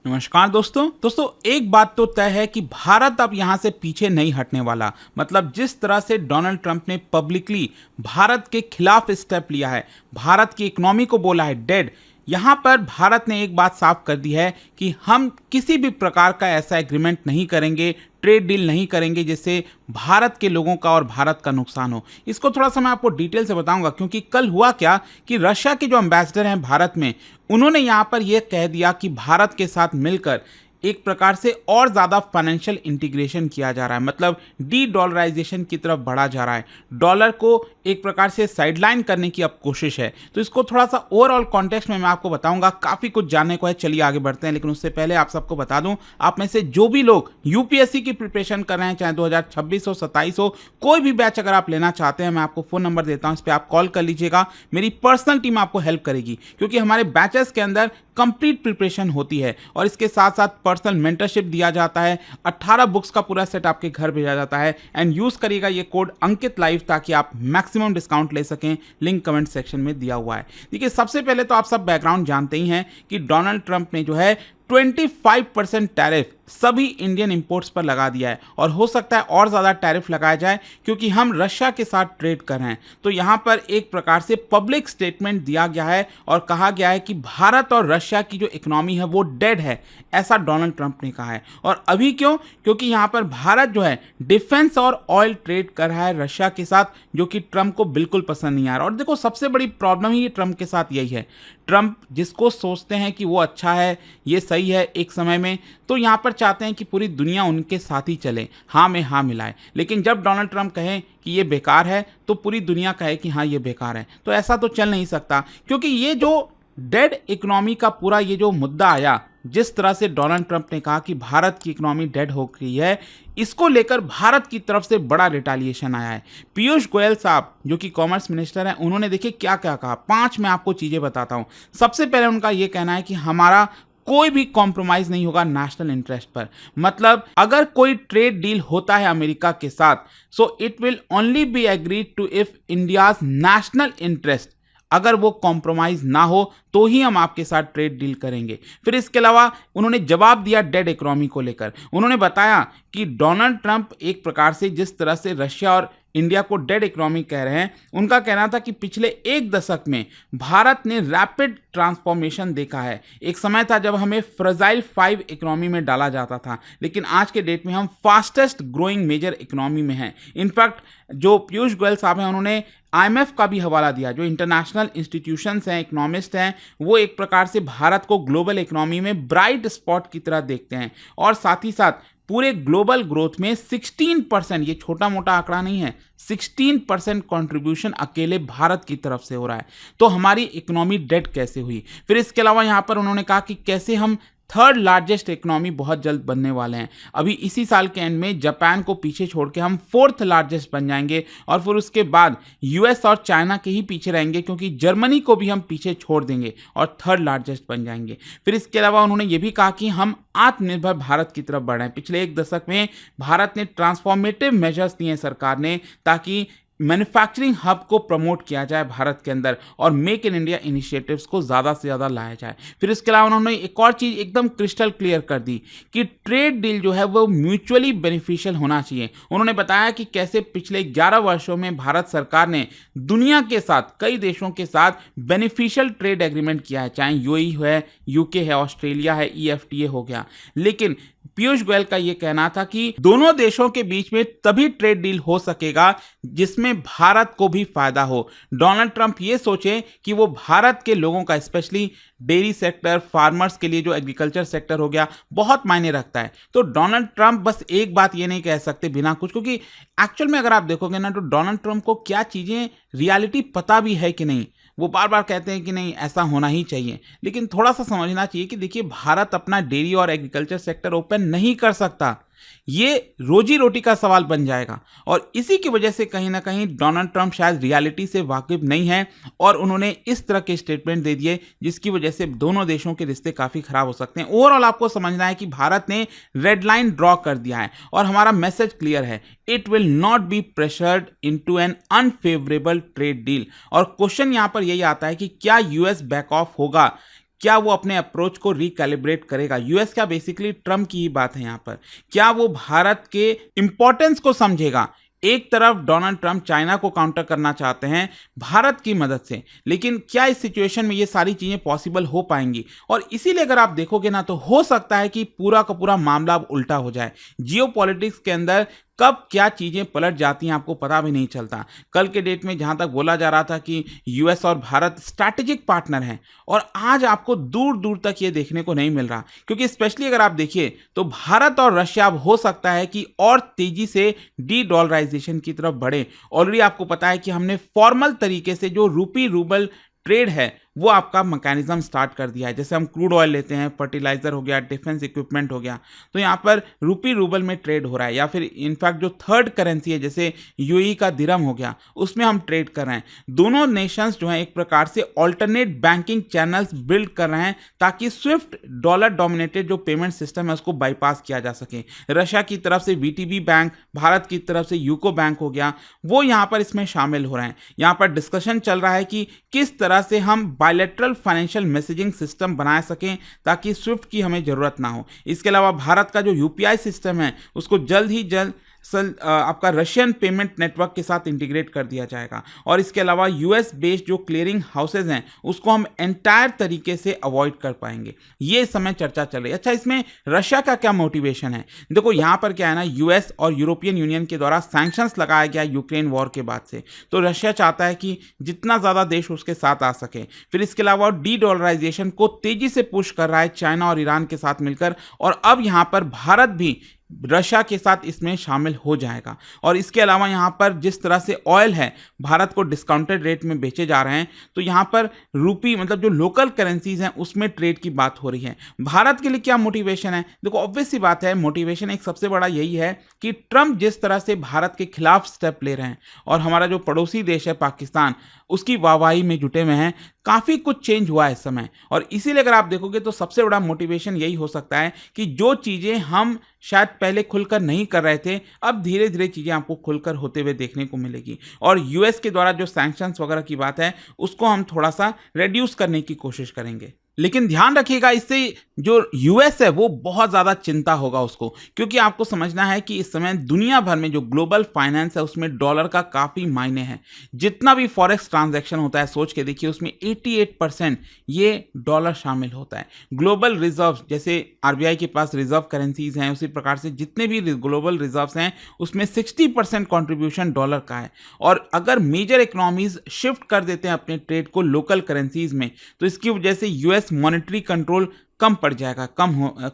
नमस्कार दोस्तों एक बात तो तय है कि भारत अब यहां से पीछे नहीं हटने वाला। मतलब जिस तरह से डोनाल्ड ट्रंप ने पब्लिकली भारत के खिलाफ स्टेप लिया है, भारत की इकोनॉमी को बोला है डेड, यहां पर भारत ने एक बात साफ कर दी है कि हम किसी भी प्रकार का ऐसा एग्रीमेंट नहीं करेंगे, ट्रेड डील नहीं करेंगे जिससे भारत के लोगों का और भारत का नुकसान हो। इसको थोड़ा सा मैं आपको डिटेल से बताऊंगा, क्योंकि कल हुआ क्या कि रशिया के जो एम्बेसडर हैं भारत में, उन्होंने यहां पर यह कह दिया कि भारत के साथ मिलकर एक प्रकार से और ज़्यादा फाइनेंशियल इंटीग्रेशन किया जा रहा है, मतलब डी डॉलराइजेशन की तरफ बढ़ा जा रहा है। डॉलर को एक प्रकार से साइडलाइन करने की अब कोशिश है। तो इसको थोड़ा सा ओवरऑल कॉन्टेक्स्ट में मैं आपको बताऊंगा, काफ़ी कुछ जानने को है। चलिए आगे बढ़ते हैं, लेकिन उससे पहले आप सबको बता दूं, आप में से जो भी लोग यूपीएससी की प्रिपरेशन कर रहे हैं, चाहे 2026 हो 27 हो, कोई भी बैच अगर आप लेना चाहते हैं, मैं आपको फ़ोन नंबर देता हूं, इस पर आप कॉल कर लीजिएगा। मेरी पर्सनल टीम आपको हेल्प करेगी, क्योंकि हमारे बैचेस के अंदर कंप्लीट प्रिपरेशन होती है और इसके साथ साथ पर्सनल मेंटरशिप दिया जाता है। 18 बुक्स का पूरा सेट आपके घर भेजा जाता है। एंड यूज़ करिएगा ये कोड अंकित लाइव, ताकि आप मैक्सिमम डिस्काउंट ले सकें। लिंक कमेंट सेक्शन में दिया हुआ है। देखिए, सबसे पहले तो आप सब बैकग्राउंड जानते ही हैं कि डोनाल्ड ट्रंप ने जो है 25% टैरिफ सभी इंडियन इंपोर्ट्स पर लगा दिया है, और हो सकता है और ज़्यादा टैरिफ लगाया जाए, क्योंकि हम रशिया के साथ ट्रेड कर रहे हैं। तो यहाँ पर एक प्रकार से पब्लिक स्टेटमेंट दिया गया है और कहा गया है कि भारत और रशिया की जो इकोनॉमी है वो डेड है, ऐसा डोनाल्ड ट्रंप ने कहा है। और अभी क्यों? क्योंकि यहाँ पर भारत जो है डिफेंस और ऑयल ट्रेड कर रहा है रशिया के साथ, जो कि ट्रंप को बिल्कुल पसंद नहीं आ रहा। और देखो, सबसे बड़ी प्रॉब्लम ही ट्रंप के साथ यही है। ट्रंप जिसको सोचते हैं कि वो अच्छा है, ये सही है एक समय में, तो यहाँ पर चाहते हैं कि पूरी दुनिया उनके साथ ही चले, हाँ में हाँ मिलाए। लेकिन जब डोनाल्ड ट्रंप कहें कि ये बेकार है, तो पूरी दुनिया कहे कि हाँ ये बेकार है। तो ऐसा तो चल नहीं सकता, क्योंकि ये जो डेड इकोनॉमी का पूरा ये जो मुद्दा आया, जिस तरह से डोनाल्ड ट्रंप ने कहा कि भारत की इकोनॉमी डेड हो गई है, इसको लेकर भारत की तरफ से बड़ा रिटालिएशन आया है। पीयूष गोयल साहब, जो कि कॉमर्स मिनिस्टर हैं, उन्होंने देखिए क्या क्या कहा। 5 मैं आपको चीज़ें बताता हूँ। सबसे पहले उनका ये कहना है कि हमारा कोई भी कॉम्प्रोमाइज़ नहीं होगा नेशनल इंटरेस्ट पर। मतलब अगर कोई ट्रेड डील होता है अमेरिका के साथ, so it will only be agreed to if India's national interest, अगर वो कॉम्प्रोमाइज़ ना हो तो ही हम आपके साथ ट्रेड डील करेंगे। फिर इसके अलावा उन्होंने जवाब दिया डेड इकोनॉमी को लेकर। उन्होंने बताया कि डोनाल्ड ट्रंप एक प्रकार से जिस तरह से रशिया और इंडिया को डेड इकोनॉमी कह रहे हैं, उनका कहना था कि पिछले 1 दशक में भारत ने रैपिड ट्रांसफॉर्मेशन देखा है। एक समय था जब हमें फ्रजाइल 5 इकोनॉमी में डाला जाता था, लेकिन आज के डेट में हम फास्टेस्ट ग्रोइंग मेजर इकोनॉमी में हैं। इनफैक्ट जो पीयूष गोयल साहब हैं, उन्होंने IMF का भी हवाला दिया। जो इंटरनेशनल इंस्टीट्यूशंस हैं, इकोनॉमिस्ट हैं, वो एक प्रकार से भारत को ग्लोबल इकोनॉमी में ब्राइट स्पॉट की तरह देखते हैं। और साथ ही साथ पूरे ग्लोबल ग्रोथ में 16%, ये छोटा मोटा आंकड़ा नहीं है, 16% कंट्रीब्यूशन अकेले भारत की तरफ से हो रहा है। तो हमारी इकोनॉमी डेड कैसे हुई? फिर इसके अलावा यहाँ पर उन्होंने कहा कि कैसे हम 3rd लार्जेस्ट इकोनॉमी बहुत जल्द बनने वाले हैं। अभी इसी साल के एंड में जापान को पीछे छोड़ के हम 4th लार्जेस्ट बन जाएंगे, और फिर उसके बाद यूएस और चाइना के ही पीछे रहेंगे, क्योंकि जर्मनी को भी हम पीछे छोड़ देंगे और 3rd लार्जेस्ट बन जाएंगे। फिर इसके अलावा उन्होंने ये भी कहा कि हम आत्मनिर्भर भारत की तरफ बढ़ रहे हैं। पिछले 1 दशक में भारत ने ट्रांसफॉर्मेटिव मेजर्स दिए हैं सरकार ने, ताकि मैन्युफैक्चरिंग हब को प्रमोट किया जाए भारत के अंदर, और मेक इन इंडिया इनिशिएटिव्स को ज़्यादा से ज़्यादा लाया जाए। फिर इसके अलावा उन्होंने एक और चीज़ एकदम क्रिस्टल क्लियर कर दी कि ट्रेड डील जो है वो म्यूचुअली बेनिफिशियल होना चाहिए। उन्होंने बताया कि कैसे पिछले 11 वर्षों में भारत सरकार ने दुनिया के साथ कई देशों के साथ बेनिफिशियल ट्रेड एग्रीमेंट किया है, चाहे यूएई है, यूके है, ऑस्ट्रेलिया है, EFTA हो गया। लेकिन पीयूष गोयल का यह कहना था कि दोनों देशों के बीच में तभी ट्रेड डील हो सकेगा जिसमें भारत को भी फायदा हो। डोनाल्ड ट्रंप ये सोचे कि वो भारत के लोगों का, स्पेशली डेयरी सेक्टर, फार्मर्स के लिए जो एग्रीकल्चर सेक्टर हो गया, बहुत मायने रखता है। तो डोनाल्ड ट्रंप बस एक बात ये नहीं कह सकते बिना कुछ, क्योंकि एक्चुअल में अगर आप देखोगे ना, तो डोनाल्ड ट्रंप को क्या चीज़ें रियलिटी पता भी है कि नहीं। वो बार बार कहते हैं कि नहीं ऐसा होना ही चाहिए, लेकिन थोड़ा सा समझना चाहिए कि देखिए, भारत अपना डेयरी और एग्रीकल्चर सेक्टर ओपन नहीं कर सकता। ये रोजी रोटी का सवाल बन जाएगा, और इसी की वजह से कहीं ना कहीं डोनाल्ड ट्रंप शायद रियलिटी से वाकिफ नहीं है, और उन्होंने इस तरह के स्टेटमेंट दे दिए जिसकी वजह से दोनों देशों के रिश्ते काफ़ी खराब हो सकते हैं। ओवरऑल आपको समझना है कि भारत ने रेड लाइन ड्रॉ कर दिया है, और हमारा मैसेज क्लियर है, it will not be pressured into an unfavourable trade deal. और क्वेश्चन यहाँ पर यही आता है कि क्या यूएस बैक ऑफ होगा? क्या वो अपने अप्रोच को रिकैलिब्रेट करेगा? यूएस क्या, बेसिकली ट्रम्प की ही बात है यहाँ पर। क्या वो भारत के इंपॉर्टेंस को समझेगा? एक तरफ डोनाल्ड ट्रंप चाइना को काउंटर करना चाहते हैं भारत की मदद से, लेकिन क्या इस सिचुएशन में ये सारी चीजें पॉसिबल हो पाएंगी? और इसीलिए अगर आप देखोगे ना, तो हो सकता है कि पूरा का पूरा मामला अब उल्टा हो जाए। जियोपॉलिटिक्स के अंदर कब क्या चीजें पलट जाती हैं आपको पता भी नहीं चलता। कल के डेट में जहां तक बोला जा रहा था कि यूएस और भारत स्ट्रैटेजिक पार्टनर हैं, और आज आपको दूर दूर तक ये देखने को नहीं मिल रहा, क्योंकि स्पेशली अगर आप देखिए तो भारत और रशिया अब हो सकता है कि और तेजी से डी डॉलराइजेशन की तरफ बढ़े। ऑलरेडी आपको पता है कि हमने फॉर्मल तरीके से जो रूपी रूबल ट्रेड है वो आपका मैकेनिज्म स्टार्ट कर दिया है। जैसे हम क्रूड ऑयल लेते हैं, फर्टिलाइजर हो गया, डिफेंस इक्विपमेंट हो गया, तो यहाँ पर रूपी रूबल में ट्रेड हो रहा है। या फिर इनफैक्ट जो थर्ड करेंसी है जैसे यूएई का दिरहम हो गया, उसमें हम ट्रेड कर रहे हैं। दोनों नेशंस जो हैं एक प्रकार से ऑल्टरनेट बैंकिंग चैनल्स बिल्ड कर रहे हैं ताकि स्विफ्ट डॉलर डोमिनेटेड जो पेमेंट सिस्टम है उसको बाईपास किया जा सके। रशिया की तरफ से वीटीबी बैंक, भारत की तरफ से यूको बैंक हो गया, वो यहाँ पर इसमें शामिल हो रहे हैं। यहाँ पर डिस्कशन चल रहा है कि किस तरह से हम बायलैटरल फाइनेंशियल मैसेजिंग सिस्टम बना सकें ताकि स्विफ्ट की हमें जरूरत ना हो। इसके अलावा भारत का जो यूपीआई सिस्टम है उसको जल्द ही जल्द आपका रशियन पेमेंट नेटवर्क के साथ इंटीग्रेट कर दिया जाएगा। और इसके अलावा यूएस बेस्ड जो क्लियरिंग हाउसेज हैं उसको हम एंटायर तरीके से अवॉइड कर पाएंगे। ये इस समय चर्चा चल रही है। अच्छा, इसमें रशिया का क्या मोटिवेशन है? देखो यहाँ पर क्या है ना, यूएस और यूरोपियन यूनियन के द्वारा सैंक्शंस लगाया गया यूक्रेन वॉर के बाद से, तो रशिया चाहता है कि जितना ज़्यादा देश उसके साथ आ सके। फिर इसके अलावा डी डॉलराइजेशन को तेजी से पुश कर रहा है चाइना और ईरान के साथ मिलकर, और अब यहाँ पर भारत भी रशिया के साथ इसमें शामिल हो जाएगा। और इसके अलावा यहाँ पर जिस तरह से ऑयल है भारत को डिस्काउंटेड रेट में बेचे जा रहे हैं, तो यहाँ पर रूपी मतलब जो लोकल करेंसीज हैं उसमें ट्रेड की बात हो रही है। भारत के लिए क्या मोटिवेशन है? देखो ऑब्वियस सी बात है, मोटिवेशन एक सबसे बड़ा यही है कि ट्रंप जिस तरह से भारत के खिलाफ स्टेप ले रहे हैं और हमारा जो पड़ोसी देश है पाकिस्तान उसकी वाहवाही में जुटे हुए हैं, काफ़ी कुछ चेंज हुआ है इस समय। और इसीलिए अगर आप देखोगे तो सबसे बड़ा मोटिवेशन यही हो सकता है कि जो चीज़ें हम शायद पहले खुलकर नहीं कर रहे थे, अब धीरे धीरे चीज़ें आपको खुलकर होते हुए देखने को मिलेगी। और यूएस के द्वारा जो सैंक्शंस वगैरह की बात है उसको हम थोड़ा सा रिड्यूस करने की कोशिश करेंगे। लेकिन ध्यान रखिएगा, इससे जो यूएस है वो बहुत ज़्यादा चिंता होगा उसको, क्योंकि आपको समझना है कि इस समय दुनिया भर में जो ग्लोबल फाइनेंस है उसमें डॉलर का काफ़ी मायने है। जितना भी फॉरेक्स ट्रांजैक्शन होता है सोच के देखिए, उसमें 88% ये डॉलर शामिल होता है। ग्लोबल रिजर्व, जैसे आरबीआई के पास रिजर्व करेंसीज हैं, उसी प्रकार से जितने भी ग्लोबल रिजर्व्स हैं उसमें 60% कॉन्ट्रीब्यूशन डॉलर का है। और अगर मेजर इकोनॉमीज शिफ्ट कर देते हैं अपने ट्रेड को लोकल करेंसीज में, तो इसकी वजह से यूएस मॉनेटरी कंट्रोल कम पड़ जाएगा,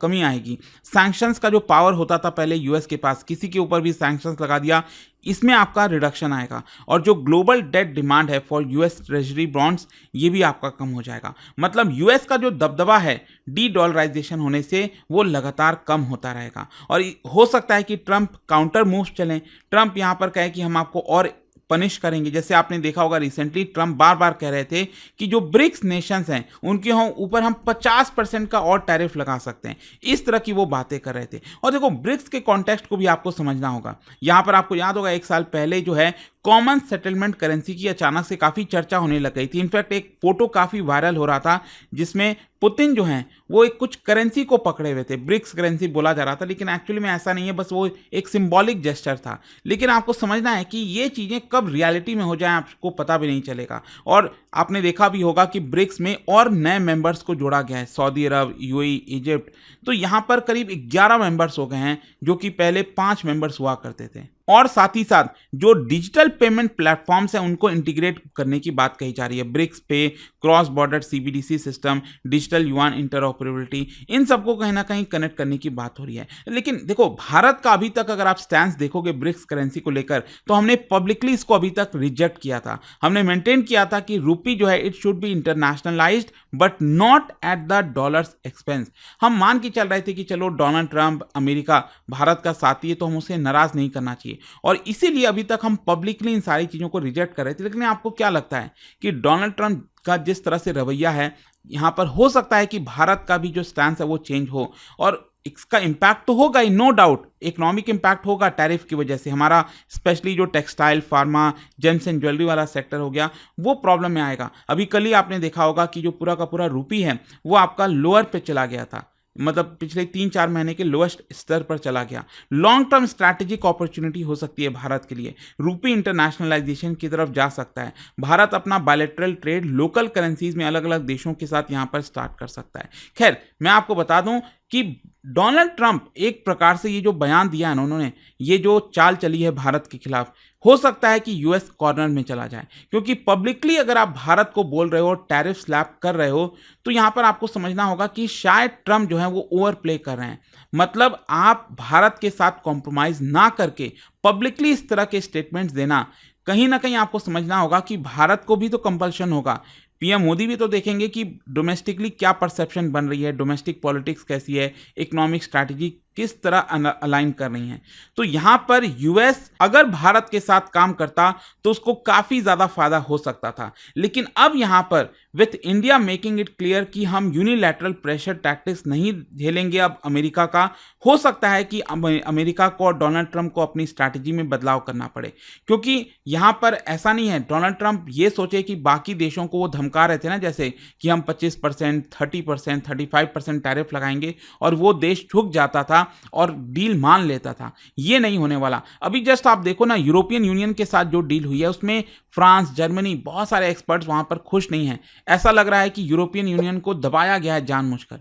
कमी आएगी। सैंक्शंस का जो पावर होता था पहले यूएस के पास, किसी के ऊपर भी सैंक्शंस लगा दिया, इसमें आपका रिडक्शन आएगा। और जो ग्लोबल डेट डिमांड है फॉर यूएस ट्रेजरी बॉन्ड्स, ये भी आपका कम हो जाएगा। मतलब यूएस का जो दबदबा है डी डॉलराइजेशन होने से वो लगातार कम होता रहेगा। और हो सकता है कि ट्रंप काउंटर मूव्स चलें, ट्रंप यहाँ पर कहे कि हम आपको और पनिश करेंगे। जैसे आपने देखा होगा रिसेंटली ट्रंप बार बार कह रहे थे कि जो ब्रिक्स नेशंस हैं उनके ऊपर हम 50% का और टैरिफ लगा सकते हैं, इस तरह की वो बातें कर रहे थे। और देखो ब्रिक्स के कॉन्टेक्स्ट को भी आपको समझना होगा। यहाँ पर आपको याद होगा 1 साल पहले जो है कॉमन सेटलमेंट करेंसी की अचानक से काफ़ी चर्चा होने लग गई थी। इनफैक्ट एक फोटो काफ़ी वायरल हो रहा था जिसमें पुतिन जो हैं वो एक कुछ करेंसी को पकड़े हुए थे, ब्रिक्स करेंसी बोला जा रहा था, लेकिन एक्चुअली में ऐसा नहीं है, बस वो एक सिंबॉलिक जेस्चर था। लेकिन आपको समझना है कि ये चीज़ें कब रियलिटी में हो जाए आपको पता भी नहीं चलेगा। और आपने देखा भी होगा कि ब्रिक्स में और नए मेंबर्स को जोड़ा गया है, सऊदी अरब, यूएई, इजिप्ट। तो यहाँ पर करीब 11 मेंबर्स हो गए हैं जो कि पहले 5 मेंबर्स हुआ करते थे। और साथ ही साथ जो डिजिटल पेमेंट प्लेटफॉर्म्स हैं उनको इंटीग्रेट करने की बात कही जा रही है। BRICS pay, cross border CBDC system, digital yuan interoperability, इन सबको कहीं ना कहीं कनेक्ट करने की बात हो रही है। लेकिन देखो भारत का अभी तक अगर आप स्टैंस देखोगे ब्रिक्स करेंसी को लेकर, तो हमने पब्लिकली इसको अभी तक रिजेक्ट किया था। हमने मेंटेन किया था कि रूपी जो है it should be internationalised but not at the dollars expense. हम मान के चल रहे थे कि चलो डोनाल्ड ट्रंप अमेरिका भारत का साथी है तो हम उसे नाराज नहीं करना चाहिए, और इसीलिए अभी तक हम पब्लिकली इन सारी चीज़ों को रिजेक्ट कर रहे थे। लेकिन आपको क्या लगता है कि डोनाल्ड ट्रंप का जिस तरह से रवैया है, यहाँ पर हो सकता है कि भारत का भी जो स्टैंस है वो चेंज हो, और इसका इम्पैक्ट तो होगा ही, नो डाउट इकोनॉमिक इम्पैक्ट होगा टैरिफ की वजह से। हमारा स्पेशली जो textile, pharma, James and jewellery वाला सेक्टर हो गया, वो प्रॉब्लम में आएगा। अभी कल ही आपने देखा होगा कि जो पूरा का पूरा रुपी है वो आपका लोअर पे चला गया था, मतलब पिछले 3-4 महीने के लोएस्ट स्तर पर चला गया। लॉन्ग टर्म स्ट्रैटेजिक अपॉर्चुनिटी हो सकती है भारत के लिए, रूपी इंटरनेशनलाइजेशन की तरफ जा सकता है। भारत अपना बायलैटरल ट्रेड लोकल करेंसीज में अलग अलग देशों के साथ यहां पर स्टार्ट कर सकता है। खैर, मैं आपको बता दूं कि डोनाल्ड ट्रंप एक प्रकार से ये जो बयान दिया है उन्होंने, ये जो चाल चली है भारत के खिलाफ, हो सकता है कि यूएस कॉर्नर में चला जाए, क्योंकि पब्लिकली अगर आप भारत को बोल रहे हो, टैरिफ स्लैप कर रहे हो, तो यहां पर आपको समझना होगा कि शायद ट्रंप जो है वो ओवर प्ले कर रहे हैं। मतलब आप भारत के साथ कॉम्प्रोमाइज ना करके पब्लिकली इस तरह के स्टेटमेंट्स देना, कहीं ना कहीं आपको समझना होगा कि भारत को भी तो कंपल्शन होगा। पीएम मोदी भी तो देखेंगे कि डोमेस्टिकली क्या परसेप्शन बन रही है, डोमेस्टिक पॉलिटिक्स कैसी है, इकोनॉमिक स्ट्रैटेजी किस तरह अलाइन कर रही हैं। तो यहां पर यूएस अगर भारत के साथ काम करता तो उसको काफी ज्यादा फायदा हो सकता था, लेकिन अब यहां पर with India making it clear कि हम यूनिलैटरल प्रेशर टैक्टिक्स नहीं झेलेंगे अब अमेरिका का, हो सकता है कि अमेरिका को और डोनाल्ड ट्रंप को अपनी स्ट्रैटेजी में बदलाव करना पड़े। क्योंकि यहां पर ऐसा नहीं है डोनाल्ड ट्रंप ये सोचे कि बाकी देशों को वो धमका रहे थे ना, जैसे कि हम 25%, 30%, 35% टैरिफ लगाएंगे, और वो देश झुक जाता था और डील मान लेता था। ये नहीं होने वाला। अभी जस्ट आप देखो ना, यूरोपियन यूनियन के साथ जो डील हुई है उसमें फ्रांस, जर्मनी, बहुत सारे एक्सपर्ट्स वहां पर खुश नहीं हैं। ऐसा लग रहा है कि यूरोपियन यूनियन को दबाया गया है जानबूझकर।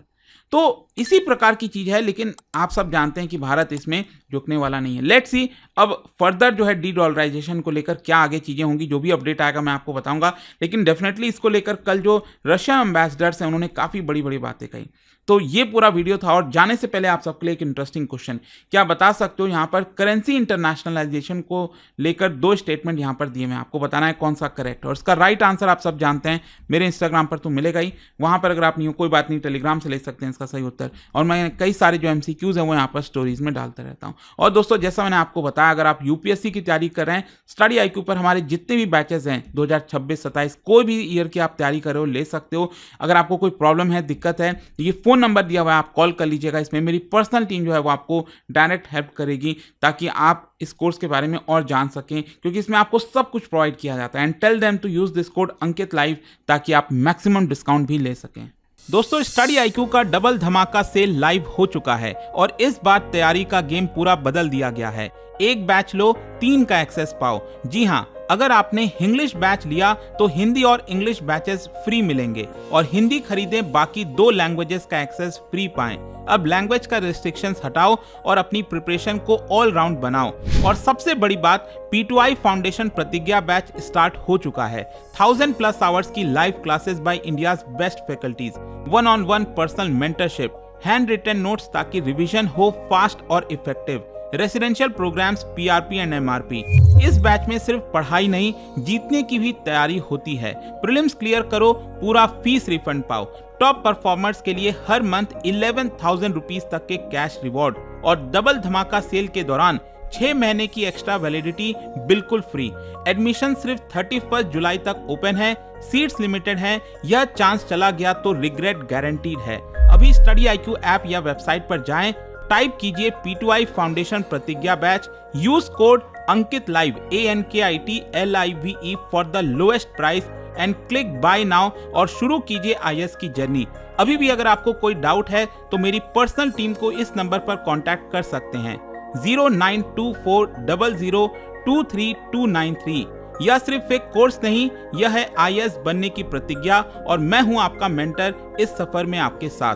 तो इसी प्रकार की चीज है, लेकिन आप सब जानते हैं कि भारत इसमें झुकने वाला नहीं है। लेट्स सी अब फर्दर जो है डी डॉलराइजेशन को लेकर क्या आगे चीजें होंगी, जो भी अपडेट आएगा मैं आपको बताऊंगा। लेकिन डेफिनेटली इसको लेकर कल जो रशियन एम्बेसडर्स हैं उन्होंने काफी बड़ी बड़ी बातें कही। तो ये पूरा वीडियो था, और जाने से पहले आप सबके लिए एक इंटरेस्टिंग क्वेश्चन, क्या बता सकते हो यहाँ पर करेंसी इंटरनेशनलाइजेशन को लेकर 2 स्टेटमेंट यहाँ पर दिए, मैं आपको बताना है कौन सा करेक्ट है। और इसका राइट आंसर आप सब जानते हैं, मेरे इंस्टाग्राम पर तो मिलेगा ही, वहां पर अगर आप नहीं हो कोई बात नहीं, टेलीग्राम से ले सकते हैं इसका सही उत्तर। और मैं कई सारे जो एमसीक्यूज हैं वो यहाँ पर स्टोरीज में डालता रहता हूँ। और दोस्तों, जैसा मैंने आपको बताया, अगर आप यूपीएससी की तैयारी कर रहे हैं, स्टडी आईक्यू पर हमारे जितने भी बैचेस हैं 2026-27 कोई भी ईयर की आप तैयारी कर रहे हो, ले सकते हो। अगर आपको कोई प्रॉब्लम है, दिक्कत है, ये फोन नंबर दिया हुआ है, आप कॉल कर लीजिएगा। इसमें मेरी पर्सनल टीम जो है वो आपको डायरेक्ट हेल्प करेगी, ताकि आप इस कोर्स के बारे में और जान सकें, क्योंकि इसमें आपको सब कुछ प्रोवाइड किया जाता है। And tell them to use this code Ankit live, ताकि आप मैक्सिमम डिस्काउंट भी ले सकें। दोस्तों, स्टडी आईक्यू का डबल धमाका सेल लाइव हो चुका है, और इस बार तैयारी का गेम पूरा बदल दिया गया है। एक बैच लो, 3 का एक्सेस पाओ। जी हाँ, अगर आपने इंग्लिश बैच लिया तो हिंदी और इंग्लिश बैचेस फ्री मिलेंगे, और हिंदी खरीदे बाकी 2 लैंग्वेजेस का एक्सेस फ्री पाएं। अब लैंग्वेज का रिस्ट्रिक्शंस हटाओ और अपनी प्रिपरेशन को ऑल राउंड बनाओ। और सबसे बड़ी बात, P2I foundation Pratigya batch start हो चुका है। 1000+ आवर्स की live classes by India's best faculties, 1-on-1 personal mentorship, hand written notes ताकि रिवीजन हो फास्ट और effective, residential programmes, PRP and MRP। इस बैच में सिर्फ पढ़ाई नहीं, जीतने की भी तैयारी होती है। प्रीलिम्स क्लियर करो, पूरा फीस रिफंड पाओ। टॉप परफॉर्मर्स के लिए हर मंथ 11,000 रुपीज तक के कैश रिवॉर्ड, और डबल धमाका सेल के दौरान 6 महीने की एक्स्ट्रा वैलिडिटी बिल्कुल फ्री। एडमिशन सिर्फ 31 जुलाई तक ओपन है, सीट्स लिमिटेड हैं। यह चांस चला गया तो रिग्रेट गारंटीड है। अभी स्टडी आईक्यू ऐप या वेबसाइट पर जाएं, टाइप कीजिए P2I foundation Pratigya batch, use code Ankit live ANKITLIVE for the lowest price and click buy now, और शुरू कीजिए IAS की जर्नी। अभी भी अगर आपको कोई डाउट है तो मेरी पर्सनल टीम को इस नंबर पर कांटेक्ट कर सकते हैं, 092400233293। यह सिर्फ एक कोर्स नहीं, यह है IAS बनने की प्रतिज्ञा, और मैं हूं आपका मेंटर इस सफर में आपके साथ।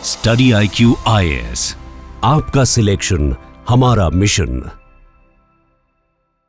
स्टडी IQ IAS, आपका सिलेक्शन हमारा मिशन।